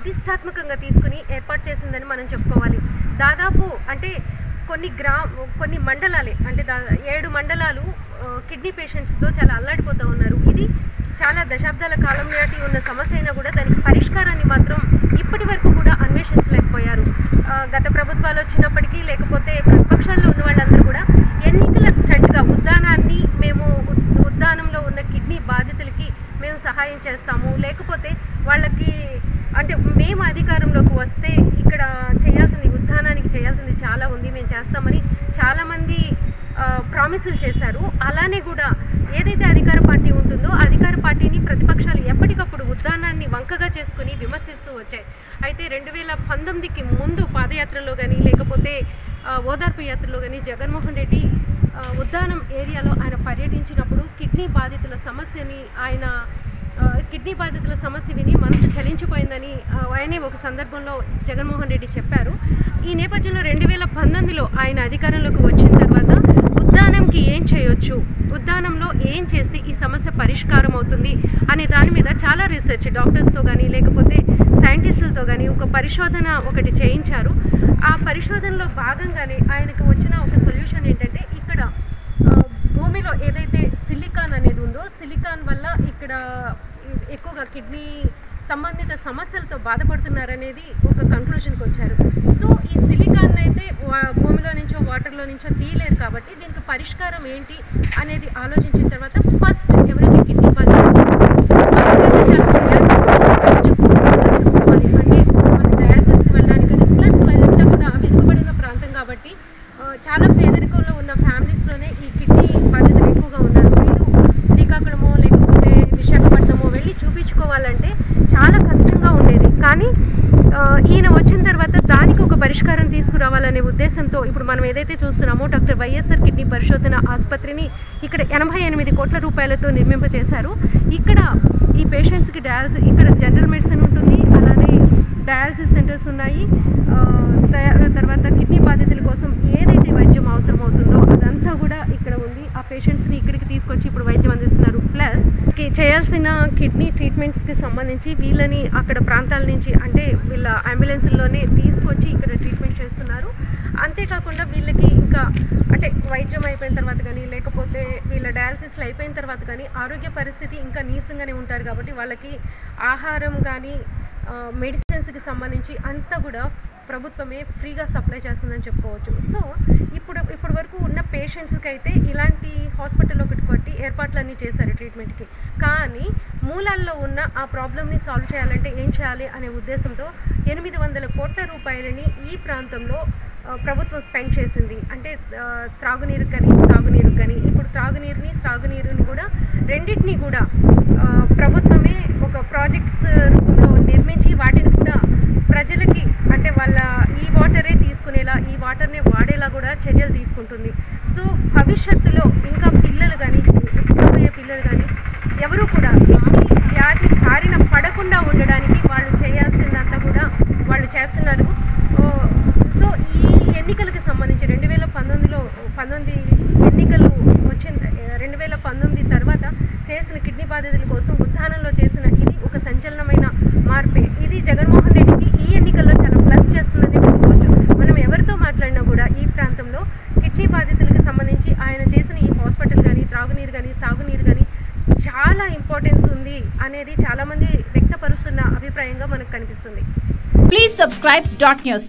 ప్రతిష్టాత్మకంగా తీసుకుని ఏర్పాటు చేసిందని మనం చెప్పుకోవాలి. దాదాపు అంటే కొన్ని మండలాలే అంటే 7 మండలాలు కిడ్నీ పేషెంట్స్తో చాలా అల్లాడిపోతూ ఉన్నారు. ఇది చాలా దశాబ్దాల కాలం నాటి ఉన్న సమస్య అయినా కూడా దానికి పరిష్కారాన్ని మాత్రం ఇప్పటి వరకు కూడా అన్వేషించలేకపోయారు. గత ప్రభుత్వాలు వచ్చినప్పటికీ లేకపోతే ప్రతిపక్షాల్లో ఉన్న వాళ్ళందరూ కూడా ఎన్నికల స్టంట్గా ఉద్దానంలో ఉన్న కిడ్నీ బాధితులకి మేము సహాయం చేస్తాము, లేకపోతే వాళ్ళకి అంటే మేము అధికారంలోకి వస్తే ఇక్కడ ఉద్దానానికి చేయాల్సింది చాలా ఉంది, మేము చేస్తామని చాలామంది ప్రామిసులు చేశారు. అలానే కూడా ఏదైతే అధికార పార్టీ ఉంటుందో అధికార పార్టీని ప్రతిపక్షాలు ఎప్పటికప్పుడు ఉద్దానాన్ని వంకగా చేసుకుని విమర్శిస్తూ వచ్చాయి. అయితే 2019కి ముందు పాదయాత్రలో కానీ లేకపోతే ఓదార్పు యాత్రలో కానీ జగన్మోహన్ రెడ్డి ఉద్దానం ఏరియాలో ఆయన పర్యటించినప్పుడు కిడ్నీ బాధితుల సమస్య విని మనసు చలించిపోయిందని ఆయనే ఒక సందర్భంలో జగన్మోహన్ రెడ్డి చెప్పారు. ఈ నేపథ్యంలో 2019లో ఆయన అధికారంలోకి వచ్చిన తర్వాత ఉద్దానంకి ఏం చేయొచ్చు, ఉద్దానంలో ఏం చేస్తే ఈ సమస్య పరిష్కారం అవుతుంది అనే దాని మీద చాలా రీసెర్చ్ డాక్టర్స్తో కానీ లేకపోతే సైంటిస్టులతో కానీ ఒక పరిశోధన ఒకటి చేయించారు. ఆ పరిశోధనలో భాగంగానే ఆయనకు వచ్చిన ఒక సొల్యూషన్ ఏంటంటే ఇక్కడ భూమిలో ఏదైతే సిలికాన్ అనేది ఉందో సిలికాన్ వల్ల ఇక్కడ ఎక్కువగా కిడ్నీ సంబంధిత సమస్యలతో బాధపడుతున్నారనేది ఒక కంక్లూషన్కి వచ్చారు. సో ఈ సిలికాన్ అయితే భూమిలో నుంచో వాటర్లో నుంచో తీయలేరు కాబట్టి దీనికి పరిష్కారం ఏంటి అనేది ఆలోచించిన తర్వాత ఫస్ట్ ఎవరైతే కిడ్నీ బాధితులు చెప్పుకోవాలి అంటే మన డయాలసిస్కి వెళ్ళడానికి ప్లస్ అదంతా కూడా వెనుకబడిన ప్రాంతం కాబట్టి చాలా పేదరికంలో ఉన్న ఫ్యామిలీస్లోనే ఈ కిడ్నీ బాధితులు ఎక్కువగా ఉన్నారు. వీళ్ళు శ్రీకాకుళమో లేకపోతే విశాఖపట్నమో వెళ్ళి చూపించుకోవాలంటే చాలా కష్టంగా ఉండేది. కానీ ఈయన వచ్చిన తర్వాత దానికి ఒక పరిష్కారం తీసుకురావాలనే ఉద్దేశంతో ఇప్పుడు మనం ఏదైతే చూస్తున్నామో డాక్టర్ వైఎస్ఆర్ కిడ్నీ పరిశోధన ఆసుపత్రిని ఇక్కడ 88 కోట్ల రూపాయలతో నిర్మింపచేశారు. ఇక్కడ ఈ పేషెంట్స్కి ఇక్కడ జనరల్ మెడిసిన్ ఉంటుంది, అలానే డయాలసిస్ సెంటర్స్ ఉన్నాయి. తర్వాత కిడ్నీ బాధితుల కోసం ఏదైతే వైద్యం అవసరం అవుతుందో అదంతా కూడా ఇక్కడ ఉంది. ఆ పేషెంట్స్ని ఇక్కడికి తీసుకొచ్చి ఇప్పుడు వైద్యం అందిస్తున్నారు. ప్లస్ చేయాల్సిన కిడ్నీ ట్రీట్మెంట్స్కి సంబంధించి వీళ్ళని అక్కడ ప్రాంతాల నుంచి అంటే వీళ్ళ అంబులెన్స్లోనే తీసుకొచ్చి ఇక్కడ ట్రీట్మెంట్ చేస్తున్నారు. అంతేకాకుండా వీళ్ళకి ఇంకా అంటే వైద్యం అయిపోయిన తర్వాత కానీ లేకపోతే వీళ్ళ డయాలసిస్లు అయిపోయిన తర్వాత కానీ ఆరోగ్య పరిస్థితి ఇంకా నీరసంగానే ఉంటారు కాబట్టి వాళ్ళకి ఆహారం కానీ మెడిసిన్స్కి సంబంధించి అంతా కూడా ప్రభుత్వమే ఫ్రీగా సప్లై చేస్తుందని చెప్పుకోవచ్చు. సో ఇప్పుడు వరకు ఉన్న పేషెంట్స్కి అయితే ఇలాంటి హాస్పిటల్ ఒకటి కొట్టి ఏర్పాట్లన్నీ చేశారు ట్రీట్మెంట్కి. కానీ మూలాల్లో ఉన్న ఆ ప్రాబ్లమ్ని సాల్వ్ చేయాలంటే ఏం చేయాలి అనే ఉద్దేశంతో 800 కోట్ల రూపాయలని ఈ ప్రాంతంలో ప్రభుత్వం స్పెండ్ చేసింది. అంటే త్రాగునీరు కానీ సాగునీరు కానీ ఇప్పుడు సాగునీరుని కూడా రెండింటినీ కూడా ప్రభుత్వమే ఒక ప్రాజెక్ట్స్ రూపంలో నిర్మించి వాటిని కూడా ప్రజలకి అంటే వాళ్ళ ఈ వాటరే తీసుకునేలా ఈ వాటర్నే వాడేలా కూడా చర్యలు తీసుకుంటుంది. సో భవిష్యత్తులో ఇంకా పిల్లలు కానీ పుట్టబోయే పిల్లలు కానీ ఎవరు కూడా వ్యాధి బారిన పడకుండా ఉండడానికి వాళ్ళు చేయాల్సిందంతా కూడా వాళ్ళు చేస్తున్నారు. సో ఈ ఎన్నికలకు సంబంధించి 2019 ఎన్నికలు వచ్చిన 2019 తర్వాత చేసిన కిడ్నీ బాధితుల కోసం ఉద్దానంలో చేసిన ఇది ఒక సంచలనమైన మార్పే. ఇది జగన్మోహన్ రెడ్డికి ఈ ఎన్నికల్లో చాలా ప్లస్ చేస్తుందని చెప్పుకోవచ్చు. మనం ఎవరితో మాట్లాడినా కూడా ఈ ప్రాంతంలో కిడ్నీ బాధితులకు సంబంధించి ఆయన చేసిన ఈ హాస్పిటల్ కానీ త్రాగునీరు కానీ సాగునీరు కానీ చాలా ఇంపార్టెన్స్ ఉంది అనేది చాలామంది వ్యక్తపరుస్తున్న అభిప్రాయంగా మనకు కనిపిస్తుంది. Please subscribe .news